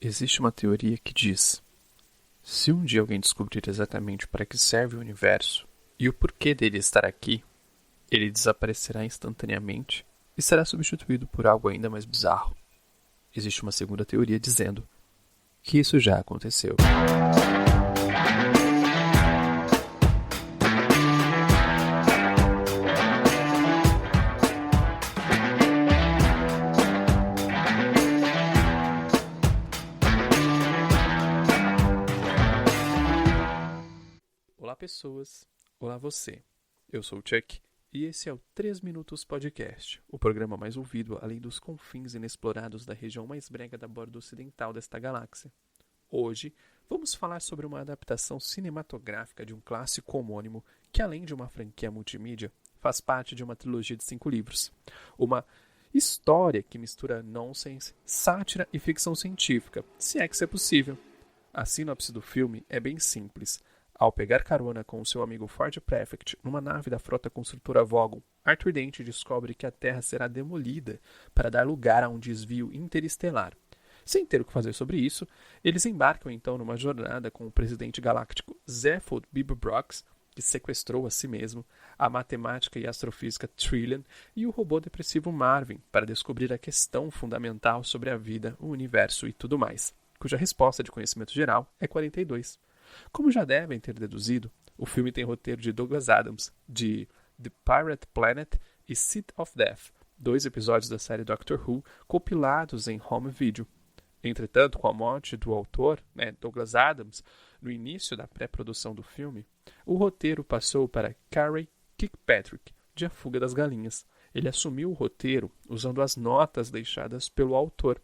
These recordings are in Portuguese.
Existe uma teoria que diz: se um dia alguém descobrir exatamente para que serve o universo e o porquê dele estar aqui, ele desaparecerá instantaneamente e será substituído por algo ainda mais bizarro. Existe uma segunda teoria dizendo que isso já aconteceu. Olá pessoas, olá você. Eu sou o Chuck e esse é o 3 Minutos Podcast, o programa mais ouvido além dos confins inexplorados da região mais brega da borda ocidental desta galáxia. Hoje vamos falar sobre uma adaptação cinematográfica de um clássico homônimo que, além de uma franquia multimídia, faz parte de uma trilogia de 5 livros. Uma história que mistura nonsense, sátira e ficção científica, se é que isso é possível. A sinopse do filme é bem simples. Ao pegar carona com o seu amigo Ford Prefect numa nave da frota construtora Vogon, Arthur Dent descobre que a Terra será demolida para dar lugar a um desvio interestelar. Sem ter o que fazer sobre isso, eles embarcam então numa jornada com o presidente galáctico Zephyr Beeblebrox, que sequestrou a si mesmo, a matemática e astrofísica Trillian e o robô depressivo Marvin para descobrir a questão fundamental sobre a vida, o universo e tudo mais, cuja resposta de conhecimento geral é 42. Como já devem ter deduzido, o filme tem roteiro de Douglas Adams, de The Pirate Planet e Seat of Death, 2 episódios da série Doctor Who compilados em home video. Entretanto, com a morte do autor, Douglas Adams, no início da pré-produção do filme, o roteiro passou para Carey Kirkpatrick, de A Fuga das Galinhas. Ele assumiu o roteiro usando as notas deixadas pelo autor.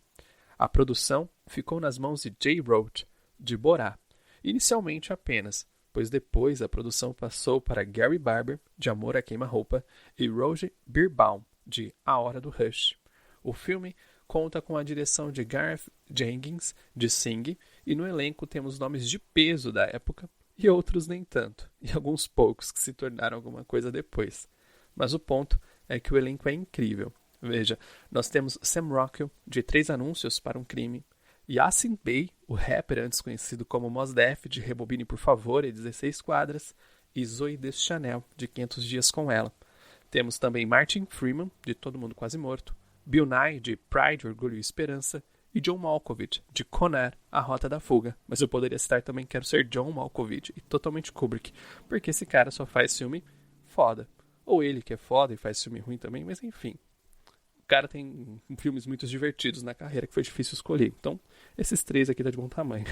A produção ficou nas mãos de Jay Roach, de Borá. Inicialmente apenas, pois depois a produção passou para Gary Barber, de Amor a Queima-Roupa, e Roger Birbaum, de A Hora do Rush. O filme conta com a direção de Gareth Jenkins, de Sing, e no elenco temos nomes de peso da época, e outros nem tanto, e alguns poucos que se tornaram alguma coisa depois. Mas o ponto é que o elenco é incrível. Veja, nós temos Sam Rockwell, de 3 Anúncios para um Crime, Yasin Bey, o rapper antes conhecido como Mos Def, de Rebobine por Favor e 16 Quadras, e Zooey Deschanel, de 500 Dias com Ela. Temos também Martin Freeman, de Todo Mundo Quase Morto, Bill Nye, de Pride, Orgulho e Esperança, e John Malkovich, de Conair, A Rota da Fuga. Mas eu poderia citar também Quero Ser John Malkovich e totalmente Kubrick, porque esse cara só faz filme foda. Ou ele que é foda e faz filme ruim também, mas enfim. O cara tem filmes muito divertidos na carreira que foi difícil escolher. Então, esses 3 aqui tá de bom tamanho.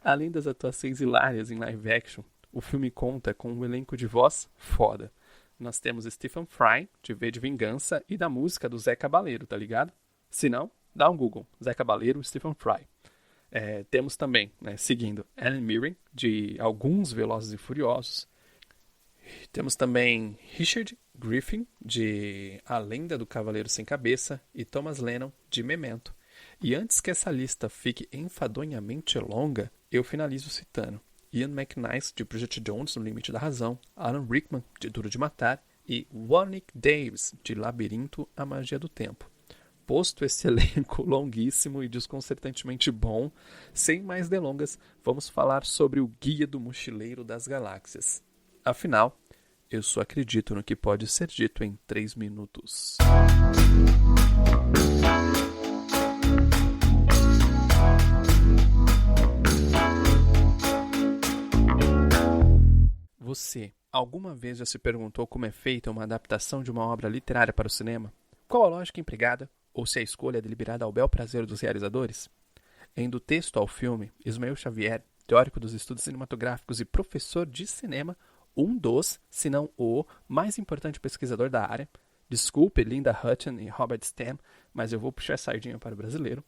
Além das atuações hilárias em live action, o filme conta com um elenco de voz foda. Nós temos Stephen Fry, de V de Vingança, e da música do Zé Cabaleiro, tá ligado? Se não, dá um Google. Zé Cabaleiro, Stephen Fry. Temos também, seguindo, Ellen Mirren, de alguns Velozes e Furiosos. Temos também Richard Griffin, de A Lenda do Cavaleiro Sem Cabeça, e Thomas Lennon, de Memento. E antes que essa lista fique enfadonhamente longa, eu finalizo citando Ian McNice, de Bridget Jones, No Limite da Razão, Alan Rickman, de Duro de Matar, e Warwick Davis, de Labirinto, A Magia do Tempo. Posto esse elenco longuíssimo e desconcertantemente bom, sem mais delongas, vamos falar sobre o Guia do Mochileiro das Galáxias. Afinal, eu só acredito no que pode ser dito em 3 minutos. Você, alguma vez já se perguntou como é feita uma adaptação de uma obra literária para o cinema? Qual a lógica empregada? Ou se a escolha é deliberada ao bel prazer dos realizadores? Em Do Texto ao Filme, Ismael Xavier, teórico dos estudos cinematográficos e professor de cinema, um dos, se não o, mais importante pesquisador da área. Desculpe Linda Hutton e Robert Stam, mas eu vou puxar a sardinha para o brasileiro.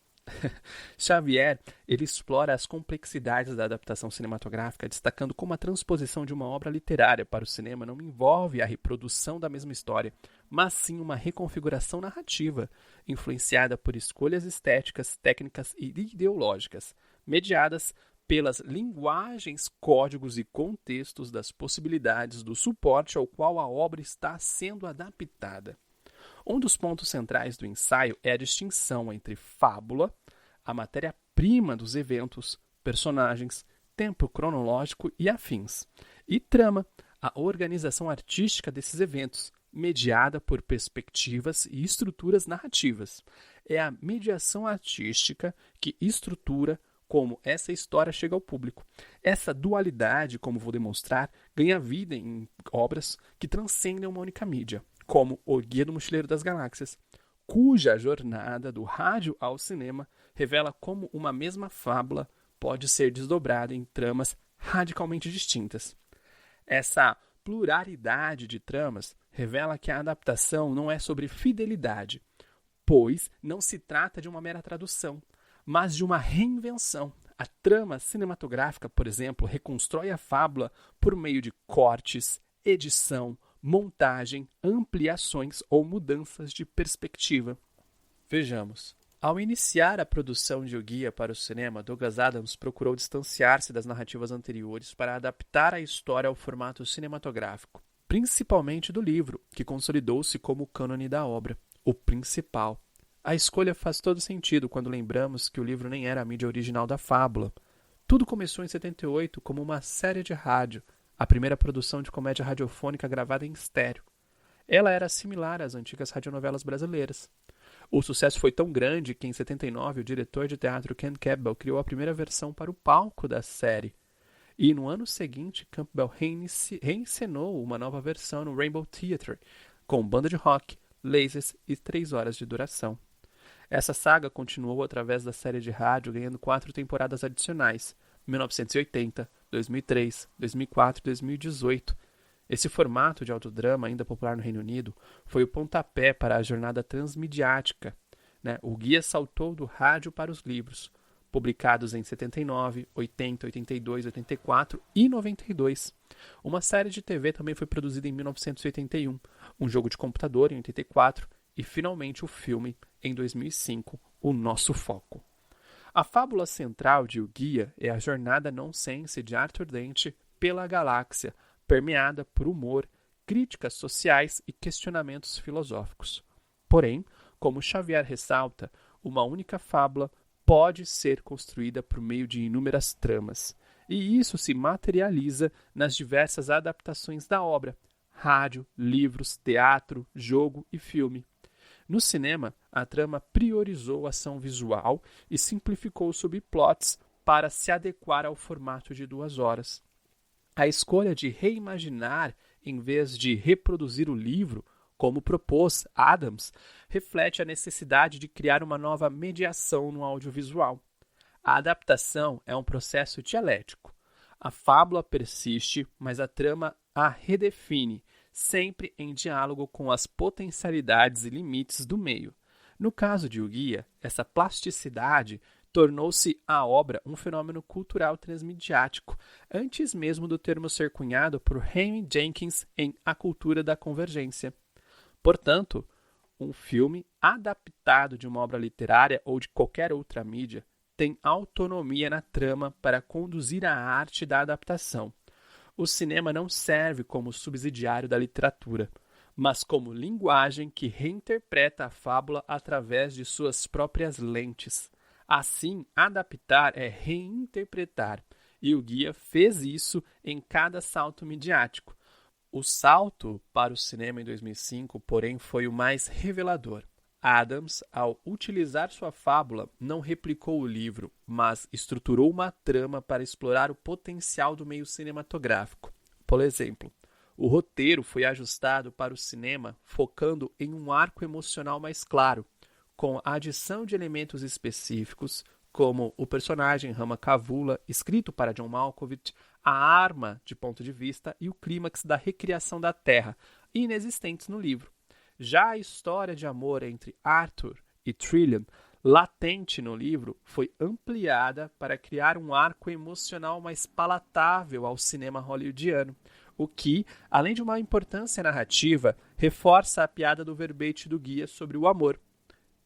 Xavier, ele explora as complexidades da adaptação cinematográfica, destacando como a transposição de uma obra literária para o cinema não envolve a reprodução da mesma história, mas sim uma reconfiguração narrativa, influenciada por escolhas estéticas, técnicas e ideológicas, mediadas pelas linguagens, códigos e contextos das possibilidades do suporte ao qual a obra está sendo adaptada. Um dos pontos centrais do ensaio é a distinção entre fábula, a matéria-prima dos eventos, personagens, tempo cronológico e afins. E trama, a organização artística desses eventos, mediada por perspectivas e estruturas narrativas. É a mediação artística que estrutura como essa história chega ao público. Essa dualidade, como vou demonstrar, ganha vida em obras que transcendem uma única mídia, como O Guia do Mochileiro das Galáxias, cuja jornada do rádio ao cinema revela como uma mesma fábula pode ser desdobrada em tramas radicalmente distintas. Essa pluralidade de tramas revela que a adaptação não é sobre fidelidade, pois não se trata de uma mera tradução, mas de uma reinvenção. A trama cinematográfica, por exemplo, reconstrói a fábula por meio de cortes, edição, montagem, ampliações ou mudanças de perspectiva. Vejamos. Ao iniciar a produção de O Guia para o cinema, Douglas Adams procurou distanciar-se das narrativas anteriores para adaptar a história ao formato cinematográfico, principalmente do livro, que consolidou-se como o cânone da obra, o principal. A escolha faz todo sentido quando lembramos que o livro nem era a mídia original da fábula. Tudo começou em 78 como uma série de rádio, a primeira produção de comédia radiofônica gravada em estéreo. Ela era similar às antigas radionovelas brasileiras. O sucesso foi tão grande que, em 79, o diretor de teatro Ken Campbell criou a primeira versão para o palco da série. E, no ano seguinte, Campbell reencenou uma nova versão no Rainbow Theatre, com banda de rock, lasers e 3 horas de duração. Essa saga continuou através da série de rádio, ganhando 4 temporadas adicionais, 1980, 2003, 2004 e 2018. Esse formato de autodrama, ainda popular no Reino Unido, foi o pontapé para a jornada transmediática. O guia saltou do rádio para os livros, publicados em 79, 80, 82, 84 e 92. Uma série de TV também foi produzida em 1981, um jogo de computador em 84 e, finalmente, o filme em 2005, O Nosso Foco. A fábula central de O Guia é a jornada nonsense de Arthur Dent pela galáxia, permeada por humor, críticas sociais e questionamentos filosóficos. Porém, como Xavier ressalta, uma única fábula pode ser construída por meio de inúmeras tramas, e isso se materializa nas diversas adaptações da obra: rádio, livros, teatro, jogo e filme. No cinema, a trama priorizou a ação visual e simplificou os subplots para se adequar ao formato de 2 horas. A escolha de reimaginar em vez de reproduzir o livro, como propôs Adams, reflete a necessidade de criar uma nova mediação no audiovisual. A adaptação é um processo dialético. A fábula persiste, mas a trama a redefine, sempre em diálogo com as potencialidades e limites do meio. No caso de O Guia, essa plasticidade tornou-se a obra um fenômeno cultural transmediático, antes mesmo do termo ser cunhado por Henry Jenkins em A Cultura da Convergência. Portanto, um filme adaptado de uma obra literária ou de qualquer outra mídia tem autonomia na trama para conduzir a arte da adaptação. O cinema não serve como subsidiário da literatura, mas como linguagem que reinterpreta a fábula através de suas próprias lentes. Assim, adaptar é reinterpretar, e O Guia fez isso em cada salto midiático. O salto para o cinema em 2005, porém, foi o mais revelador. Adams, ao utilizar sua fábula, não replicou o livro, mas estruturou uma trama para explorar o potencial do meio cinematográfico. Por exemplo, o roteiro foi ajustado para o cinema, focando em um arco emocional mais claro, com a adição de elementos específicos, como o personagem Rama Kavula, escrito para John Malkovich, a arma de ponto de vista e o clímax da recriação da Terra, inexistentes no livro. Já a história de amor entre Arthur e Trillian, latente no livro, foi ampliada para criar um arco emocional mais palatável ao cinema hollywoodiano, o que, além de uma importância narrativa, reforça a piada do verbete do guia sobre o amor.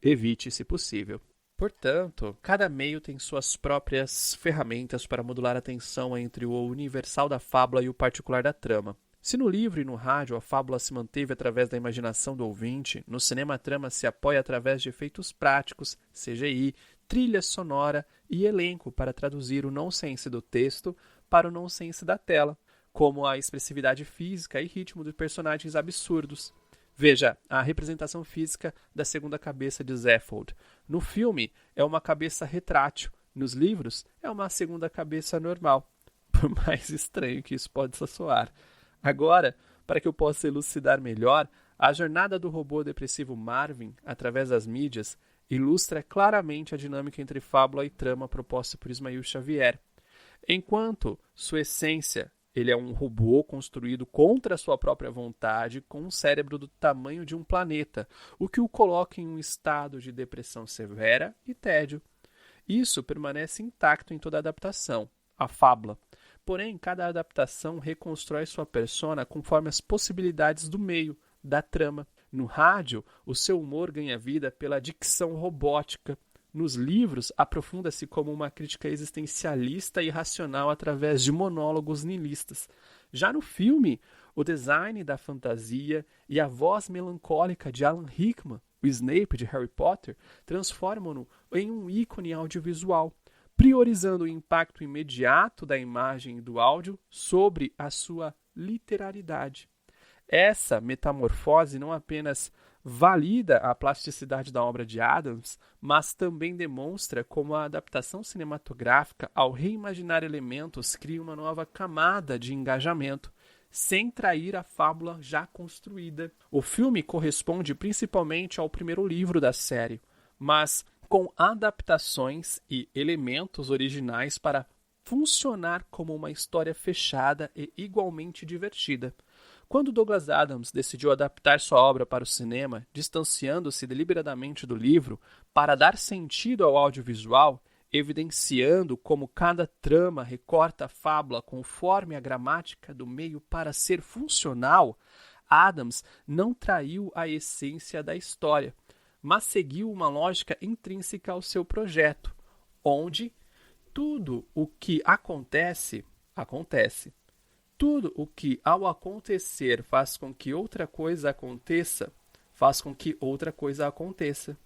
Evite, se possível. Portanto, cada meio tem suas próprias ferramentas para modular a tensão entre o universal da fábula e o particular da trama. Se no livro e no rádio a fábula se manteve através da imaginação do ouvinte, no cinema a trama se apoia através de efeitos práticos, CGI, trilha sonora e elenco para traduzir o nonsense do texto para o nonsense da tela, como a expressividade física e ritmo de personagens absurdos. Veja a representação física da segunda cabeça de Zephold. No filme, é uma cabeça retrátil. Nos livros, é uma segunda cabeça normal. Por mais estranho que isso possa soar. Agora, para que eu possa elucidar melhor, a jornada do robô depressivo Marvin, através das mídias, ilustra claramente a dinâmica entre fábula e trama proposta por Ismael Xavier. Enquanto sua essência, ele é um robô construído contra a sua própria vontade, com um cérebro do tamanho de um planeta, o que o coloca em um estado de depressão severa e tédio. Isso permanece intacto em toda a adaptação, a fábula. Porém, cada adaptação reconstrói sua persona conforme as possibilidades do meio, da trama. No rádio, o seu humor ganha vida pela dicção robótica. Nos livros, aprofunda-se como uma crítica existencialista e racional através de monólogos nihilistas. Já no filme, o design da fantasia e a voz melancólica de Alan Rickman, o Snape de Harry Potter, transformam-no em um ícone audiovisual, priorizando o impacto imediato da imagem e do áudio sobre a sua literalidade. Essa metamorfose não apenas valida a plasticidade da obra de Adams, mas também demonstra como a adaptação cinematográfica, ao reimaginar elementos, cria uma nova camada de engajamento, sem trair a fábula já construída. O filme corresponde principalmente ao primeiro livro da série, mas com adaptações e elementos originais para funcionar como uma história fechada e igualmente divertida. Quando Douglas Adams decidiu adaptar sua obra para o cinema, distanciando-se deliberadamente do livro para dar sentido ao audiovisual, evidenciando como cada trama recorta a fábula conforme a gramática do meio para ser funcional, Adams não traiu a essência da história, mas seguiu uma lógica intrínseca ao seu projeto, onde tudo o que acontece, acontece. Tudo o que, ao acontecer, faz com que outra coisa aconteça, faz com que outra coisa aconteça.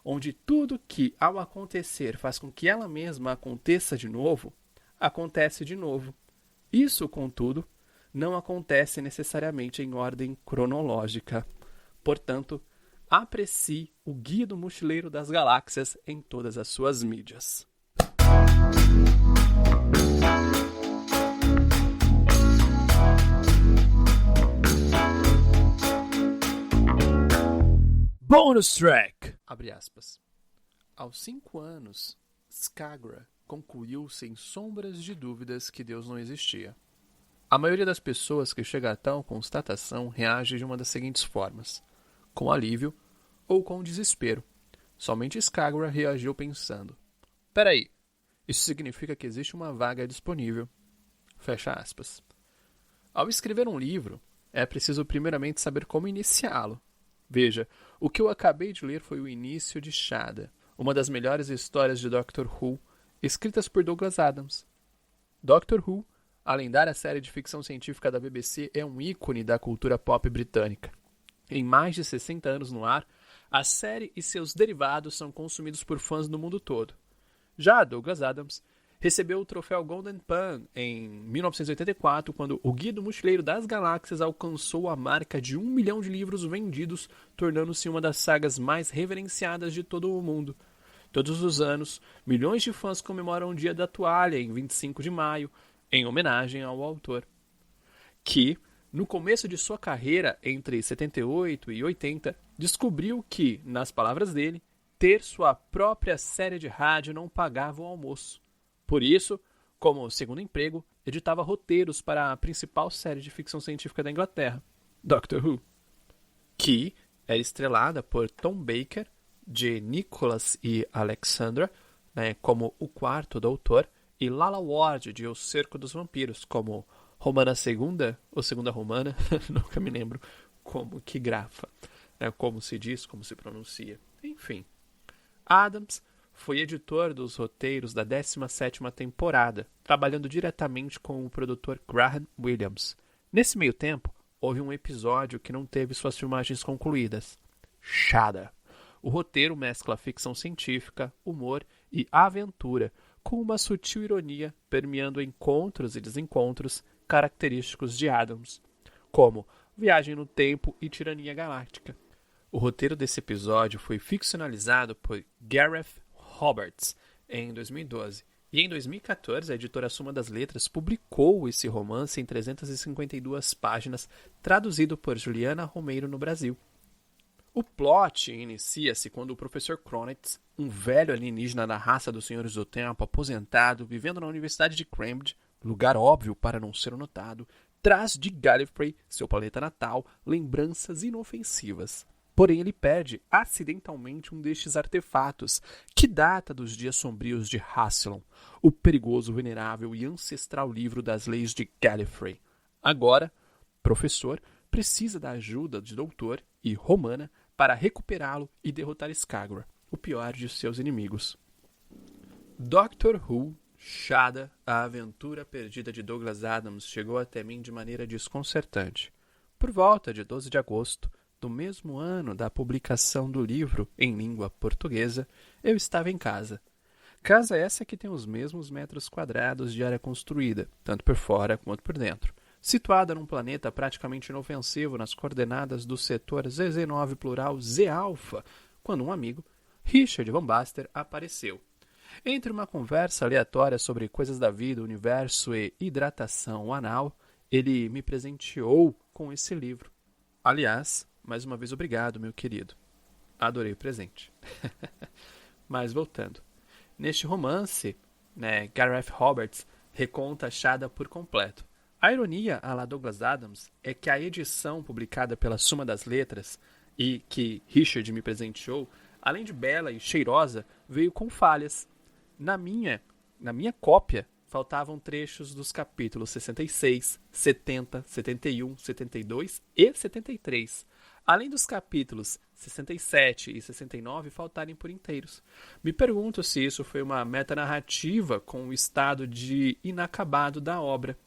Onde tudo que, ao acontecer, faz com que ela mesma aconteça de novo, acontece de novo. Isso, contudo, não acontece necessariamente em ordem cronológica. Portanto, aprecie o Guia do Mochileiro das Galáxias em todas as suas mídias. Bonus track! Abre aspas. Aos 5 anos, Skagra concluiu sem sombras de dúvidas que Deus não existia. A maioria das pessoas que chega a tal constatação reage de uma das seguintes formas: com alívio ou com desespero. Somente Skagra reagiu pensando: peraí, isso significa que existe uma vaga disponível. Fecha aspas. Ao escrever um livro, é preciso primeiramente saber como iniciá-lo. Veja, o que eu acabei de ler foi o início de Shada, uma das melhores histórias de Doctor Who, escritas por Douglas Adams. Doctor Who, a lendária série de ficção científica da BBC, é um ícone da cultura pop britânica. Em mais de 60 anos no ar, a série e seus derivados são consumidos por fãs no mundo todo. Já Douglas Adams recebeu o troféu Golden Pan em 1984, quando o Guia do Mochileiro das Galáxias alcançou a marca de 1 milhão de livros vendidos, tornando-se uma das sagas mais reverenciadas de todo o mundo. Todos os anos, milhões de fãs comemoram o Dia da Toalha, em 25 de maio, em homenagem ao autor, que, no começo de sua carreira, entre 78 e 80, descobriu que, nas palavras dele, ter sua própria série de rádio não pagava o almoço. Por isso, como segundo emprego, editava roteiros para a principal série de ficção científica da Inglaterra, Doctor Who, que era estrelada por Tom Baker, de Nicholas e Alexandra, como o quarto doutor, e Lalla Ward, de O Cerco dos Vampiros, como Romana II, ou Segunda Romana, nunca me lembro como que grafa, como se diz, como se pronuncia, enfim. Adams foi editor dos roteiros da 17ª temporada, trabalhando diretamente com o produtor Graham Williams. Nesse meio tempo, houve um episódio que não teve suas filmagens concluídas, Shada. O roteiro mescla ficção científica, humor e aventura, com uma sutil ironia permeando encontros e desencontros característicos de Adams, como Viagem no Tempo e Tirania Galáctica. O roteiro desse episódio foi ficcionalizado por Gareth Roberts em 2012, e em 2014 a editora Suma das Letras publicou esse romance em 352 páginas, traduzido por Juliana Romeiro no Brasil. O plot inicia-se quando o professor Kronitz, um velho alienígena da raça dos Senhores do Tempo, aposentado, vivendo na Universidade de Cambridge, lugar óbvio para não ser notado, traz de Gallifrey, seu planeta natal, lembranças inofensivas. Porém, ele perde acidentalmente um destes artefatos, que data dos dias sombrios de Rassilon, o perigoso, venerável e ancestral livro das leis de Gallifrey. Agora, professor precisa da ajuda de Doutor e Romana para recuperá-lo e derrotar Skagra, o pior de seus inimigos. Doctor Who, Shada, a aventura perdida de Douglas Adams, chegou até mim de maneira desconcertante. Por volta de 12 de agosto, do mesmo ano da publicação do livro em língua portuguesa, eu estava em casa. Casa essa que tem os mesmos metros quadrados de área construída, tanto por fora quanto por dentro, situada num planeta praticamente inofensivo nas coordenadas do setor ZZ9 plural Z-alfa, quando um amigo, Richard Van Baster, apareceu. Entre uma conversa aleatória sobre coisas da vida, universo e hidratação anal, ele me presenteou com esse livro. Aliás, mais uma vez obrigado, meu querido. Adorei o presente. Mas voltando. Neste romance, Gareth Roberts reconta a Shada por completo. A ironia à la Douglas Adams é que a edição publicada pela Suma das Letras e que Richard me presenteou, além de bela e cheirosa, veio com falhas. Na minha cópia, faltavam trechos dos capítulos 66, 70, 71, 72 e 73, além dos capítulos 67 e 69 faltarem por inteiros. Me pergunto se isso foi uma metanarrativa com o estado de inacabado da obra,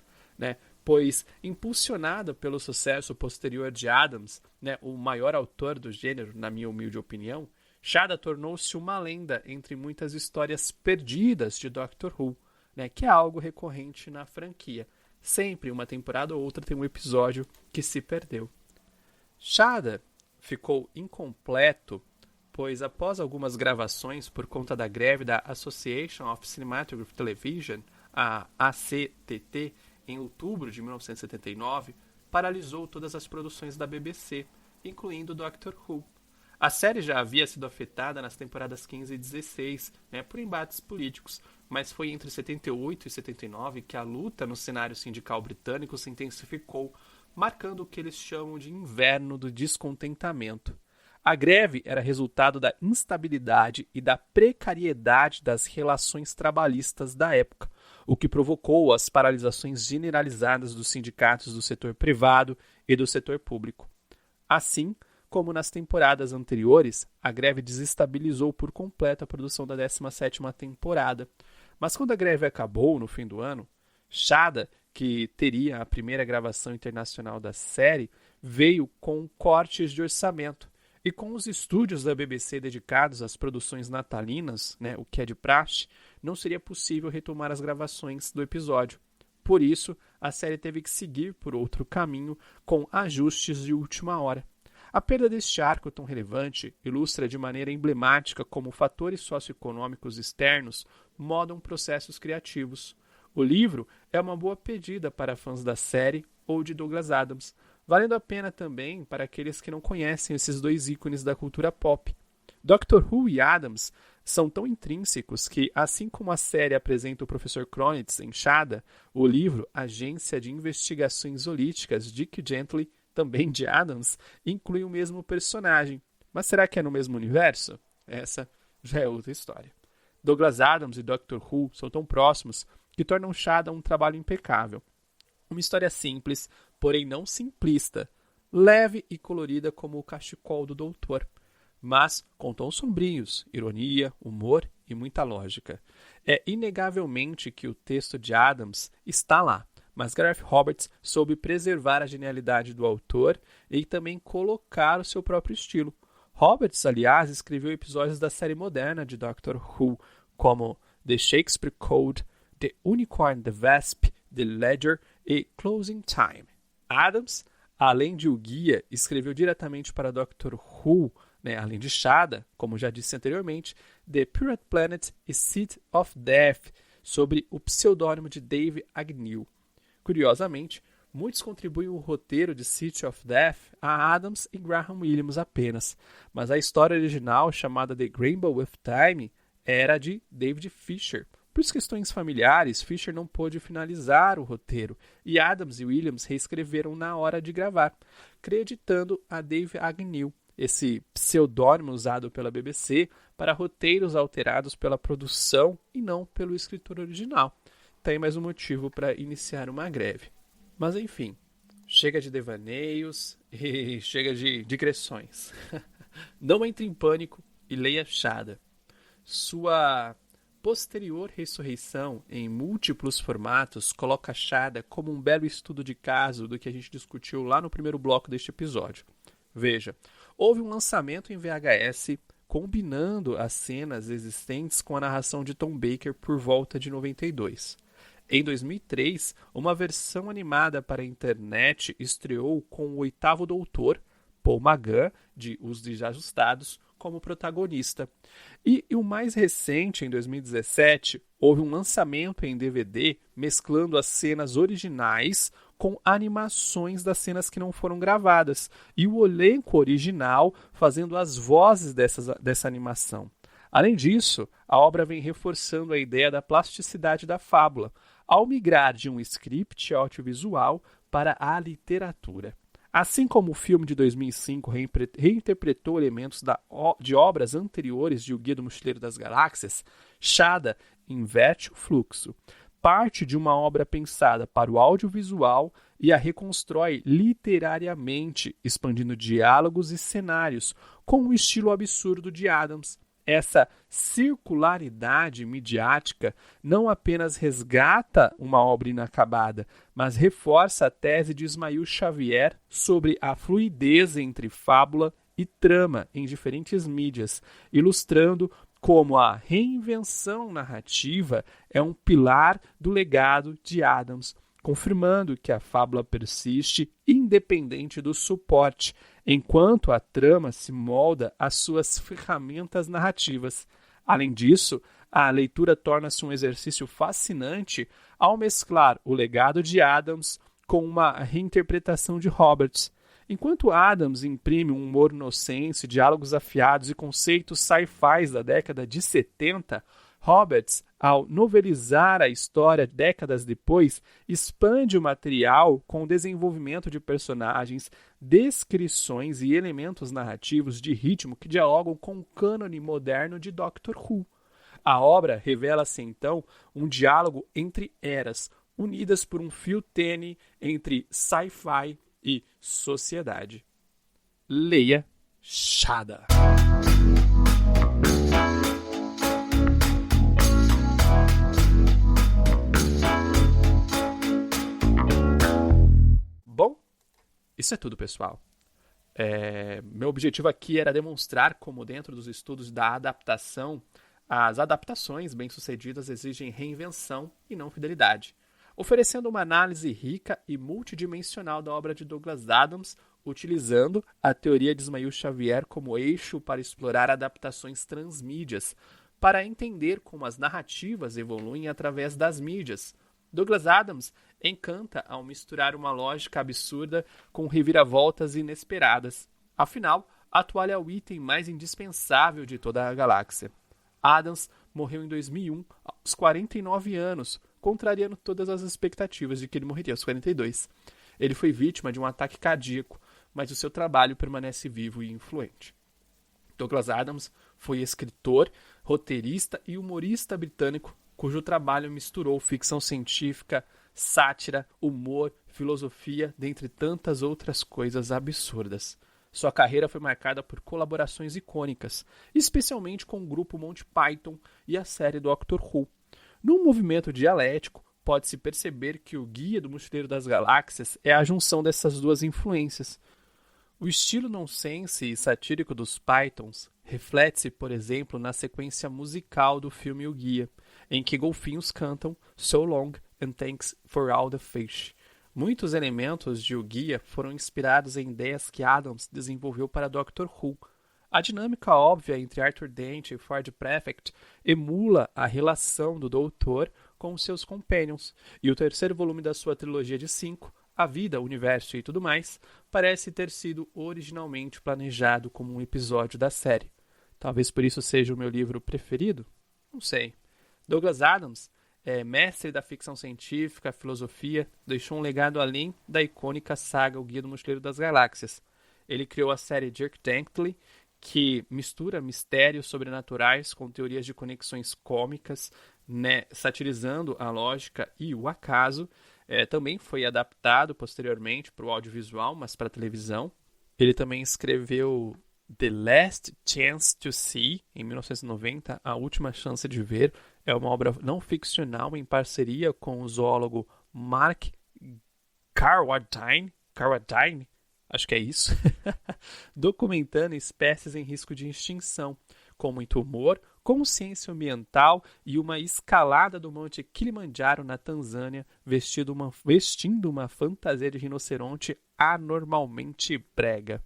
pois, impulsionada pelo sucesso posterior de Adams, o maior autor do gênero, na minha humilde opinião, Shada tornou-se uma lenda entre muitas histórias perdidas de Doctor Who, que é algo recorrente na franquia. Sempre, uma temporada ou outra, tem um episódio que se perdeu. Shada ficou incompleto, pois após algumas gravações por conta da greve da Association of Cinematograph Television, a ACTT, em outubro de 1979, paralisou todas as produções da BBC, incluindo Doctor Who. A série já havia sido afetada nas temporadas 15 e 16, por embates políticos, mas foi entre 78 e 79 que a luta no cenário sindical britânico se intensificou, marcando o que eles chamam de inverno do descontentamento. A greve era resultado da instabilidade e da precariedade das relações trabalhistas da época, o que provocou as paralisações generalizadas dos sindicatos do setor privado e do setor público. Assim, como nas temporadas anteriores, a greve desestabilizou por completo a produção da 17ª temporada. Mas quando a greve acabou no fim do ano, Shada, que teria a primeira gravação internacional da série, veio com cortes de orçamento. E com os estúdios da BBC dedicados às produções natalinas, o que é de praxe, não seria possível retomar as gravações do episódio. Por isso, a série teve que seguir por outro caminho, com ajustes de última hora. A perda deste arco tão relevante ilustra de maneira emblemática como fatores socioeconômicos externos modam processos criativos. O livro é uma boa pedida para fãs da série ou de Douglas Adams, valendo a pena também para aqueles que não conhecem esses dois ícones da cultura pop. Doctor Who e Adams são tão intrínsecos que, assim como a série apresenta o Professor Kronitz em Shada, o livro Agência de Investigações Zoolíticas Dick Gently, também de Adams, inclui o mesmo personagem. Mas será que é no mesmo universo? Essa já é outra história. Douglas Adams e Doctor Who são tão próximos que tornam Shada um trabalho impecável. Uma história simples, porém não simplista, leve e colorida como o cachecol do Doutor, mas com tons sombrios, ironia, humor e muita lógica. É inegavelmente que o texto de Adams está lá, mas Gareth Roberts soube preservar a genialidade do autor e também colocar o seu próprio estilo. Roberts, aliás, escreveu episódios da série moderna de Doctor Who, como The Shakespeare Code, The Unicorn, The Vesp, The Ledger e Closing Time. Adams, além de O Guia, escreveu diretamente para Doctor Who, além de Shada, como já disse anteriormente, The Pirate Planet e Seat of Death, sobre o pseudônimo de Dave Agnew. Curiosamente, muitos contribuem o roteiro de Seat of Death a Adams e Graham Williams apenas, mas a história original, chamada The Gramble with Time, era de David Fisher. Por questões familiares, Fisher não pôde finalizar o roteiro, e Adams e Williams reescreveram na hora de gravar, creditando a Dave Agnew, esse pseudônimo usado pela BBC para roteiros alterados pela produção e não pelo escritor original. Tem mais um motivo para iniciar uma greve. Mas enfim, chega de devaneios e chega de digressões. Não entre em pânico e leia Shada. Sua posterior ressurreição em múltiplos formatos coloca Shada como um belo estudo de caso do que a gente discutiu lá no primeiro bloco deste episódio. Veja, houve um lançamento em VHS combinando as cenas existentes com a narração de Tom Baker por volta de 92. Em 2003, uma versão animada para a internet estreou com o oitavo doutor, Paul McGann, de Os Desajustados, como protagonista. E o mais recente, em 2017, houve um lançamento em DVD mesclando as cenas originais com animações das cenas que não foram gravadas, e o elenco original fazendo as vozes dessa animação. Além disso, a obra vem reforçando a ideia da plasticidade da fábula, ao migrar de um script audiovisual para a literatura. Assim como o filme de 2005 reinterpretou elementos de obras anteriores de O Guia do Mochileiro das Galáxias, Shada inverte o fluxo. Parte de uma obra pensada para o audiovisual e a reconstrói literariamente, expandindo diálogos e cenários, com o estilo absurdo de Adams. Essa circularidade midiática não apenas resgata uma obra inacabada, mas reforça a tese de Ismail Xavier sobre a fluidez entre fábula e trama em diferentes mídias, ilustrando como a reinvenção narrativa é um pilar do legado de Adams, confirmando que a fábula persiste independente do suporte, enquanto a trama se molda às suas ferramentas narrativas. Além disso, a leitura torna-se um exercício fascinante ao mesclar o legado de Adams com uma reinterpretação de Roberts. Enquanto Adams imprime um humor inocente, diálogos afiados e conceitos sci-fi da década de 70, Roberts, ao novelizar a história décadas depois, expande o material com o desenvolvimento de personagens, descrições e elementos narrativos de ritmo que dialogam com o cânone moderno de Doctor Who. A obra revela-se então um diálogo entre eras, unidas por um fio tênue entre sci-fi e sociedade. Leia Shada. Bom, isso é tudo, pessoal. Meu objetivo aqui era demonstrar como, dentro dos estudos da adaptação, as adaptações bem-sucedidas exigem reinvenção e não fidelidade, oferecendo uma análise rica e multidimensional da obra de Douglas Adams, utilizando a teoria de Ismail Xavier como eixo para explorar adaptações transmídias, para entender como as narrativas evoluem através das mídias. Douglas Adams encanta ao misturar uma lógica absurda com reviravoltas inesperadas. Afinal, a toalha é o item mais indispensável de toda a galáxia. Adams morreu em 2001, aos 49 anos, contrariando todas as expectativas de que ele morreria aos 42. Ele foi vítima de um ataque cardíaco, mas o seu trabalho permanece vivo e influente. Douglas Adams foi escritor, roteirista e humorista britânico, cujo trabalho misturou ficção científica, sátira, humor, filosofia, dentre tantas outras coisas absurdas. Sua carreira foi marcada por colaborações icônicas, especialmente com o grupo Monty Python e a série Doctor Who. Num movimento dialético, pode-se perceber que o Guia do Mochileiro das Galáxias é a junção dessas duas influências. O estilo nonsense e satírico dos Pythons Reflete-se, por exemplo, na sequência musical do filme O Guia, em que golfinhos cantam So Long and Thanks for All the Fish. Muitos elementos de O Guia foram inspirados em ideias que Adams desenvolveu para Doctor Who. A dinâmica óbvia entre Arthur Dent e Ford Prefect emula a relação do Doutor com seus companions, e o terceiro volume da sua trilogia de 5, A Vida, o Universo e tudo mais, parece ter sido originalmente planejado como um episódio da série. Talvez por isso seja o meu livro preferido? Não sei. Douglas Adams é mestre da ficção científica, filosofia, deixou um legado além da icônica saga O Guia do Mochileiro das Galáxias. Ele criou a série Dirk Gently, que mistura mistérios sobrenaturais com teorias de conexões cômicas, né, satirizando a lógica e o acaso. Também foi adaptado posteriormente para o audiovisual, mas para a televisão. Ele também escreveu The Last Chance to See, em 1990, A Última Chance de Ver. É uma obra não ficcional em parceria com o zoólogo Mark Carradine, acho que é isso, documentando espécies em risco de extinção, com muito humor, consciência ambiental e uma escalada do Monte Kilimanjaro na Tanzânia, vestindo uma fantasia de rinoceronte anormalmente brega.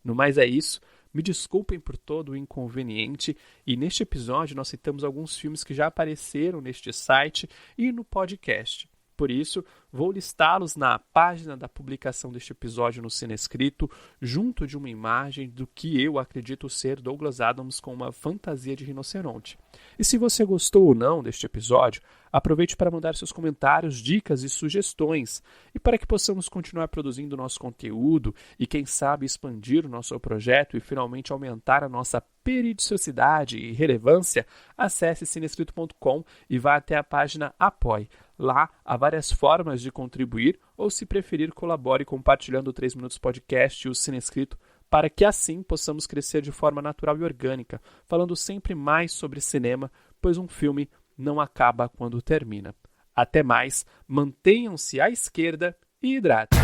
No mais é isso. Me desculpem por todo o inconveniente, e neste episódio nós citamos alguns filmes que já apareceram neste site e no podcast. Por isso, vou listá-los na página da publicação deste episódio no Cinescrito, junto de uma imagem do que eu acredito ser Douglas Adams com uma fantasia de rinoceronte. E se você gostou ou não deste episódio, aproveite para mandar seus comentários, dicas e sugestões, e para que possamos continuar produzindo nosso conteúdo e, quem sabe, expandir o nosso projeto e finalmente aumentar a nossa periodicidade e relevância, acesse cinescrito.com e vá até a página Apoie. Lá há várias formas de contribuir, ou, se preferir, colabore compartilhando o 3 Minutos Podcast e o Cinescrito, para que assim possamos crescer de forma natural e orgânica, falando sempre mais sobre cinema, pois um filme não acaba quando termina. Até mais, mantenham-se à esquerda e hidratem.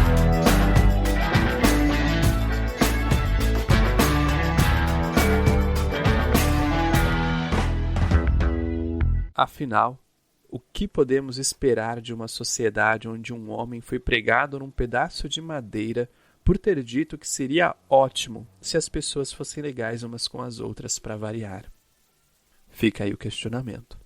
Afinal, o que podemos esperar de uma sociedade onde um homem foi pregado num pedaço de madeira por ter dito que seria ótimo se as pessoas fossem legais umas com as outras para variar? Fica aí o questionamento.